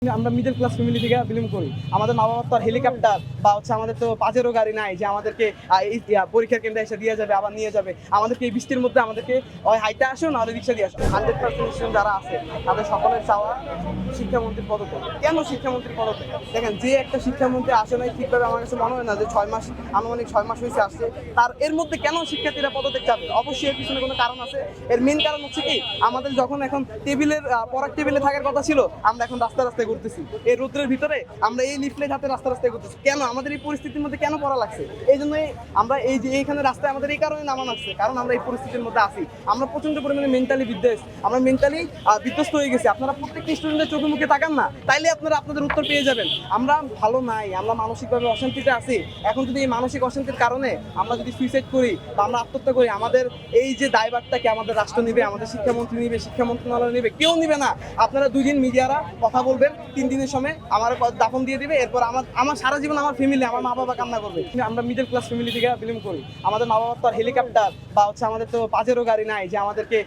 আমরা middle class family থেকে belong করি। আমাদের মা বাবার তো আর হেলিকপ্টার বা আমাদের তো পাজেরও গাড়ি নাই যে আমাদেরকে পরীক্ষার কেন্দ্রে এসে দিয়ে যাবে আবার নিয়ে যাবে। আমাদেরকে এই বৃষ্টির মধ্যে আমাদেরকে ওই হাইটে আসো না হলে রিক্সা দিয়ে আসো। 100% স্টুডেন্ট যারা আছে তাদের সকলের চাওয়া শিক্ষামন্ত্রীর পদত্যাগ। কেন শিক্ষামন্ত্রীর পদত্যাগ? দেখেন, যে একটা শিক্ষামন্ত্রী আসে নাই ঠিকভাবে, আমার কাছে মনে হয় না যে 6 মাস, আনুমানিক 6 মাস হয়েছে আসছে, তার এর মধ্যে কেন শিক্ষার্থীরা পদত্যাগ চাবে? অবশ্যই এর পিছনে কোনো কারণ আছে। এর মেন কারণ হচ্ছে কি, আমাদের যখন এখন পড়ার টেবিলে থাকার কথা ছিল, আমরা এখন রাস্তায় রাস্তায় ঘুরতেছি। এই রোদ্রের ভিতরে আমরা এই লিফলেট হাতে রাস্তায় রাস্তায় ঘুরতেছি। কেন? আমাদের এই পরিস্থিতির মধ্যে কেন পড়া লাগছে? এই জন্যই আমরা এই যে এইখানে রাস্তায় আমাদের এই কারণে নামা লাগছে, কারণ আমরা এই পরিস্থিতির মধ্যে আছি। আমরা প্রচন্ড পরিমাণে মেন্টালি বিধ্বস্ত হয়ে গেছি। আপনারা প্রত্যেকটা স্টুডেন্টের চোখে মুখে তাকান না, তাইলে আপনারা আপনাদের উত্তর পেয়ে যাবেন। আমরা ভালো নাই, আমরা মানসিকভাবে অশান্তিতে আছি। এখন যদি এই মানসিক অশান্তির কারণে আমরা যদি সুইসাইড করি বা আমরা আত্মহত্যা করি, আমাদের এই যে দায়ভারটাকে আমাদের রাষ্ট্র নিবে, আমাদের শিক্ষামন্ত্রী নিবে, শিক্ষা মন্ত্রণালয় নিবে, কেউ নিবে না। আপনারা 2 দিন মিডিয়ারা কথা বলবেন, 3 দিনের সময় আমার দাফন দিয়ে দিবে, এরপর আমার সারা জীবন আমার ফ্যামিলি, আমার মা বাবা কান্না করবে। আমরা মিডল ক্লাস ফ্যামিলি থেকে বিলং করি। আমাদের মা বাবার তো আর হেলিকপ্টার বা আমাদের তো পাজেরও গাড়ি নাই যে আমাদেরকে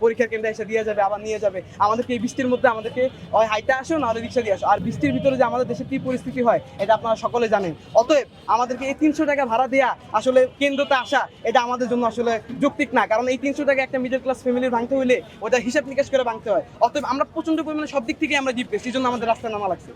পরীক্ষার কেন্দ্রে এসে দিয়ে যাবে আবার নিয়ে যাবে। আমাদেরকে এই বৃষ্টির মধ্যে আমাদেরকে ওই হাইটে আসো না হলে রিক্সা দিয়ে আসো। আর বৃষ্টির ভিতরে যে আমাদের দেশে কি পরিস্থিতি হয় এটা আপনারা সকলে জানেন। অতএব আমাদেরকে এই 300 টাকা ভাড়া দেওয়া আসলে কেন্দ্রতে আসা, এটা আমাদের জন্য আসলে যৌক্তিক না। কারণ এই 300 টাকা একটা মিডল ক্লাস ফ্যামিলির ভাঙতে হইলে ওটা হিসাব নিকাশ করে ভাঙতে হয়। অতএব আমরা প্রচন্ড পরিমাণে সব দিক থেকে আমরা জিতবে, সেই জন্য আমাদের রাস্তায় নামা লাগছে।